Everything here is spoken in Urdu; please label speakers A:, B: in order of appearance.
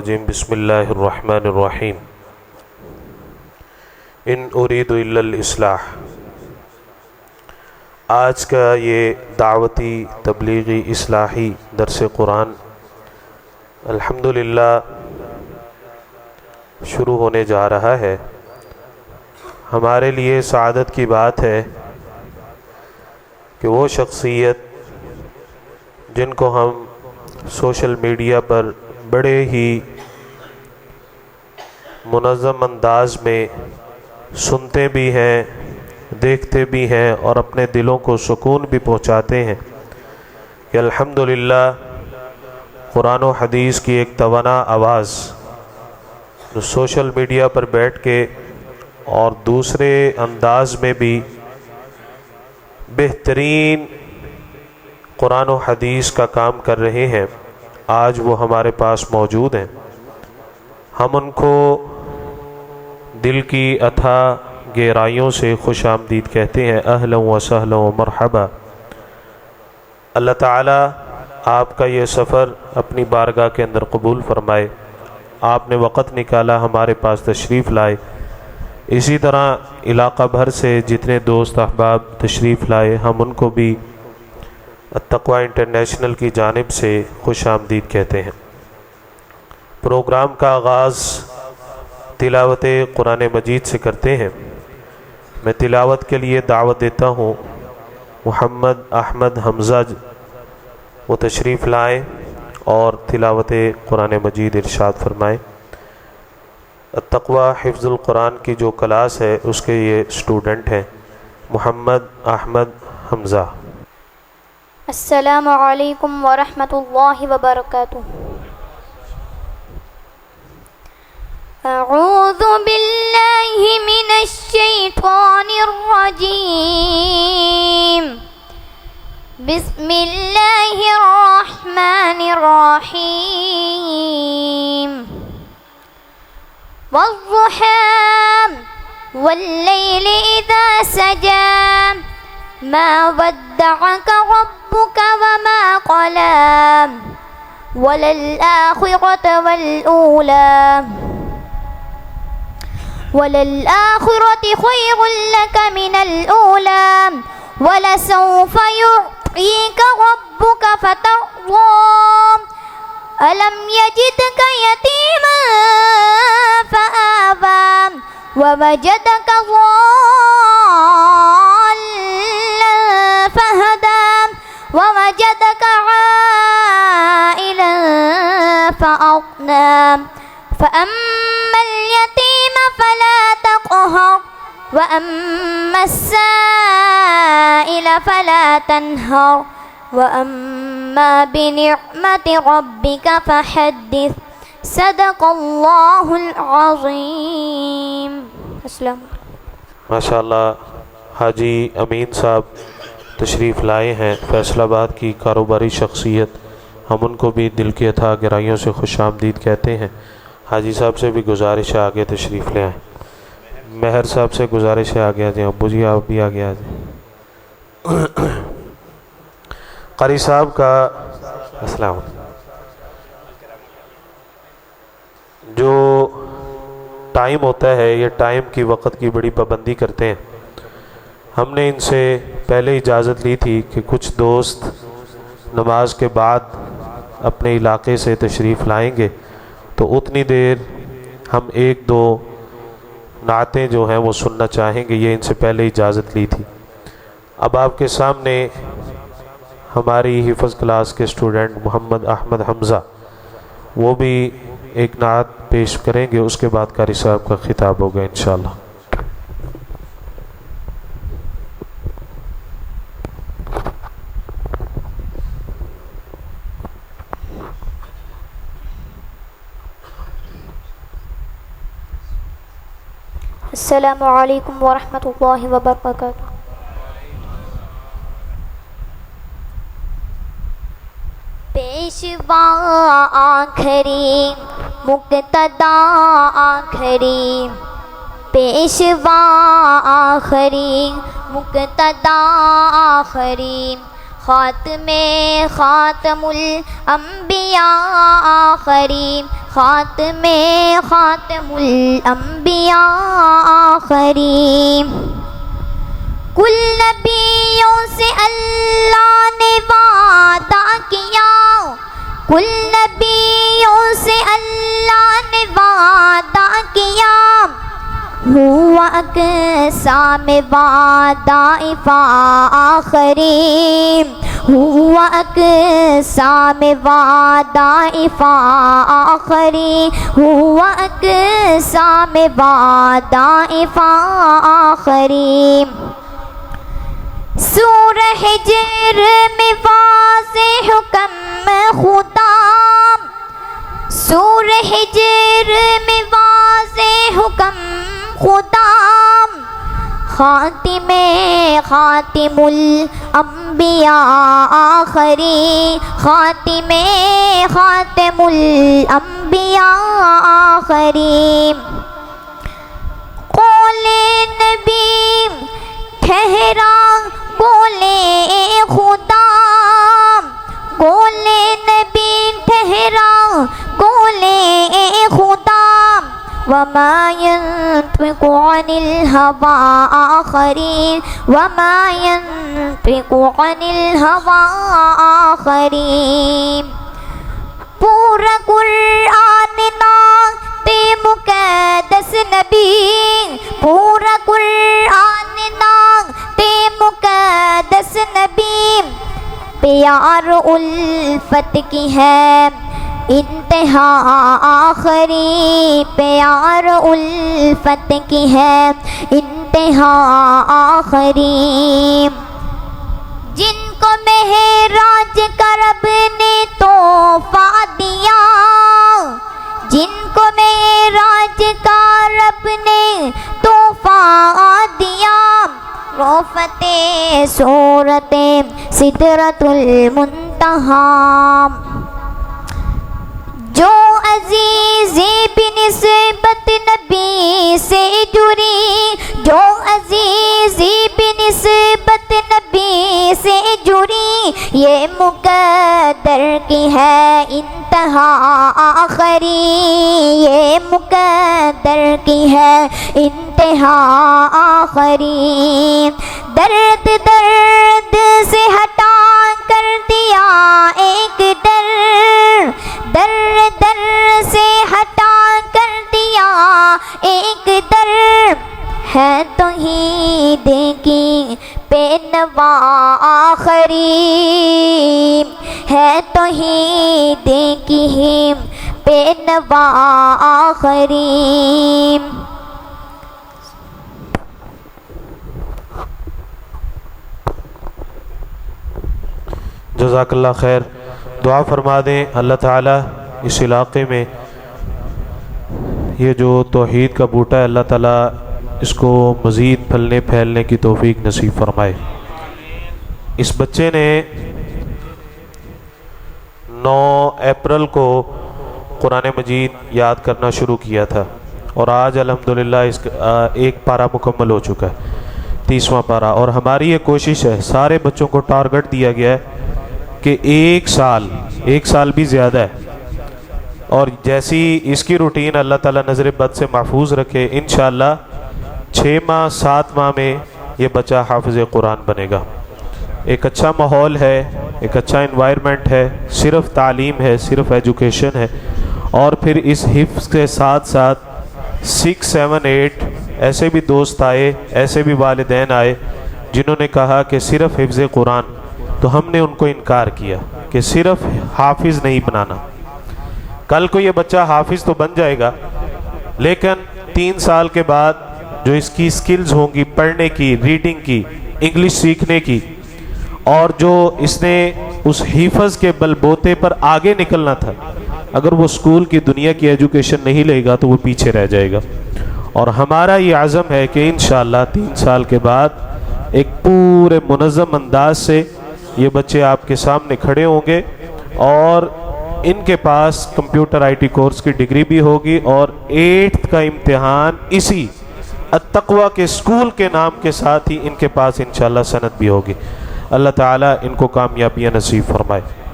A: بسم اللہ الرحمن الرحیم ان اريد الا الاصلاح۔ آج کا یہ دعوتی تبلیغی اصلاحی درس قرآن الحمدللہ شروع ہونے جا رہا ہے۔ ہمارے لیے سعادت کی بات ہے کہ وہ شخصیت جن کو ہم سوشل میڈیا پر بڑے ہی منظم انداز میں سنتے بھی ہیں، دیکھتے بھی ہیں اور اپنے دلوں کو سکون بھی پہنچاتے ہیں کہ الحمدللہ قرآن و حدیث کی ایک توانا آواز جو سوشل میڈیا پر بیٹھ کے اور دوسرے انداز میں بھی بہترین قرآن و حدیث کا کام کر رہے ہیں، آج وہ ہمارے پاس موجود ہیں۔ ہم ان کو دل کی اتھا گہرائیوں سے خوش آمدید کہتے ہیں، اہلا و سہلا و مرحبا۔ اللہ تعالیٰ آپ کا یہ سفر اپنی بارگاہ کے اندر قبول فرمائے۔ آپ نے وقت نکالا ہمارے پاس تشریف لائے، اسی طرح علاقہ بھر سے جتنے دوست احباب تشریف لائے ہم ان کو بھی التقویٰ انٹرنیشنل کی جانب سے خوش آمدید کہتے ہیں۔ پروگرام کا آغاز تلاوت قرآن مجید سے کرتے ہیں۔ میں تلاوت کے لیے دعوت دیتا ہوں محمد احمد حمزہ، وہ تشریف لائیں اور تلاوت قرآن مجید ارشاد فرمائیں۔ التقویٰ حفظ القرآن کی جو کلاس ہے اس کے یہ اسٹوڈنٹ ہیں محمد احمد حمزہ۔
B: السلام علیکم ورحمۃ اللہ وبرکاتہ۔ اعوذ باللہ من الشیطان الرجیم، بسم اللہ الرحمن الرحیم۔ والضحى واللیل اذا سجى ما ودعك ربك وما قلى وللآخرة خير لك من الأولى ولسوف يعطيك ربك فترضى ألم يجدك يتيما فآوى ووجدك ضالا فهدى ووجدك عائلا فأغنى فأما اليتيم فلا تقهر وأما السائل فلا تنهر وأما بنعمة ربك فحدث۔ صدق اللہ العظیم۔ السلام
A: ماشاءاللہ حاجی امین صاحب تشریف لائے ہیں، فیصل آباد کی کاروباری شخصیت، ہم ان کو بھی دل کی اتھا گہرائیوں سے خوش آمدید کہتے ہیں۔ حاجی صاحب سے بھی گزارش ہے آگے تشریف لے آئیں۔ مہر صاحب سے گزارش ہے آگے آ جائیں، ابو جی آپ بھی آگے آ جائیں۔ قاری صاحب کا السلام علیکم۔ جو ٹائم ہوتا ہے یہ ٹائم کی وقت کی بڑی پابندی کرتے ہیں۔ ہم نے ان سے پہلے اجازت لی تھی کہ کچھ دوست نماز کے بعد اپنے علاقے سے تشریف لائیں گے تو اتنی دیر ہم ایک دو نعتیں جو ہیں وہ سننا چاہیں گے، یہ ان سے پہلے اجازت لی تھی۔ اب آپ کے سامنے ہماری حفظ کلاس کے اسٹوڈنٹ محمد احمد حمزہ وہ بھی ایک نعت پیش کریں گے، اس کے بعد قاری صاحب کا خطاب ہوگا انشاءاللہ۔
B: السلام علیکم ورحمۃ اللہ وبرکاتہ۔ پیشوا آخری مقتدا آخری، پیشوا آخری مقتدا آخری، خاتم الانبیاء آخری، خاتم الانبیاء آخری کل نبیوں سے اللہ نے وعدہ کیا کل نبیوں سے اللہ نے وعدہ کیا ہوا اقسام وعدہ فآخری ہوا اقسام وعدہ فآخری ہوا اقسام وعدہ فآخری سورہ حجر میں واضح حکم خدا سورہ حجر میں واضح حکم خدا خاتم الانبیاء آخری خاتم الانبیاء آخری قول نبی ٹھہرا بولے خدا قول نبی ٹھہرا بولے خدا وما ينطق عن الهوى آخرین وما ينطق عن الهوى آخرین پورا قرآن نعت مقدس نبی پورا قرآن نعت مقدس نبی پیار الفت کی ہے انتہا آخری پیار الفت کی ہے انتہا آخری جن کو معراج کا رب نے تحفہ دیا جن کو معراج کا رب نے تحفہ دیا رفعت صورت سدرۃ المنتہی جو عزیزی بنسبت نبی سے جڑی جو عزیزی بنسبت نبی سے جڑی یہ مقدر کی ہے انتہا آخری یہ مقدر کی ہے انتہا آخری درد درد سے ہٹا کر دیا ایک ڈر در در سے ہٹا کر دیا ایک در ہے توحید کی بے نوا آخری ہے توحید کی بے نوا آخری
A: جزاک اللہ خیر دعا فرما دیں اللہ تعالیٰ اس علاقے میں یہ جو توحید کا بوٹا ہے اللہ تعالیٰ اس کو مزید پھلنے پھیلنے کی توفیق نصیب فرمائے اس بچے نے 9 اپریل کو قرآن مجید یاد کرنا شروع کیا تھا اور آج الحمدللہ اس کا ایک پارہ مکمل ہو چکا ہے 30واں پارہ اور ہماری یہ کوشش ہے سارے بچوں کو ٹارگٹ دیا گیا ہے کہ ایک سال بھی زیادہ ہے اور جیسی اس کی روٹین اللہ تعالیٰ نظر بد سے محفوظ رکھے انشاءاللہ 6 ماہ 7 ماہ میں یہ بچہ حافظ قرآن بنے گا ایک اچھا ماحول ہے ایک اچھا انوائرمنٹ ہے صرف تعلیم ہے صرف ایجوکیشن ہے اور پھر اس حفظ کے ساتھ ساتھ 6 7 8 ایسے بھی دوست آئے ایسے بھی والدین آئے جنہوں نے کہا کہ صرف حفظ قرآن تو ہم نے ان کو انکار کیا کہ صرف حافظ نہیں بنانا کل کو یہ بچہ حافظ تو بن جائے گا لیکن 3 سال کے بعد جو اس کی سکلز ہوں گی پڑھنے کی ریڈنگ کی انگلش سیکھنے کی اور جو اس نے اس حفظ کے بل بوتے پر آگے نکلنا تھا اگر وہ اسکول کی دنیا کی ایجوکیشن نہیں لے گا تو وہ پیچھے رہ جائے گا اور ہمارا یہ عزم ہے کہ انشاءاللہ 3 سال کے بعد ایک پورے منظم انداز سے یہ بچے آپ کے سامنے کھڑے ہوں گے اور ان کے پاس کمپیوٹر آئی ٹی کورس کی ڈگری بھی ہوگی اور 8th کا امتحان اسی التقوی کے اسکول کے نام کے ساتھ ہی ان کے پاس انشاءاللہ سند بھی ہوگی اللہ تعالیٰ ان کو کامیابیاں نصیب فرمائے